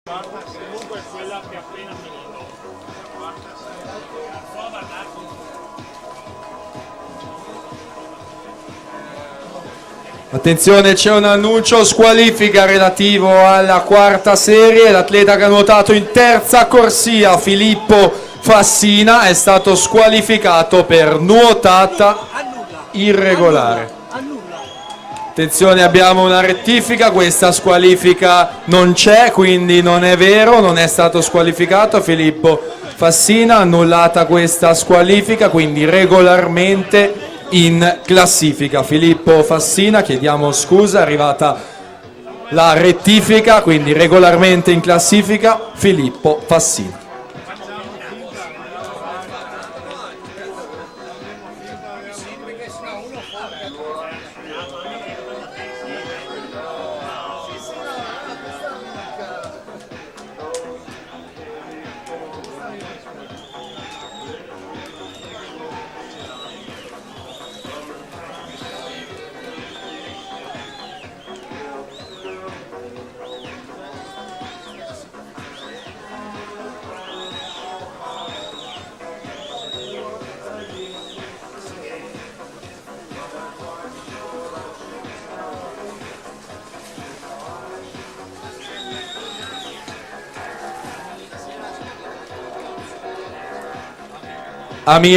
Comunque quella che appena finito. Attenzione, c'è un annuncio squalifica relativo alla quarta serie. L'atleta che ha nuotato in terza corsia, Filippo Fassina, è stato squalificato per nuotata irregolare. Attenzione, abbiamo una rettifica, questa squalifica non c'è, quindi non è vero, non è stato squalificato Filippo Fassina, annullata questa squalifica, quindi regolarmente in classifica. Filippo Fassina, chiediamo scusa, è arrivata la rettifica, quindi regolarmente in classifica Filippo Fassina. Amir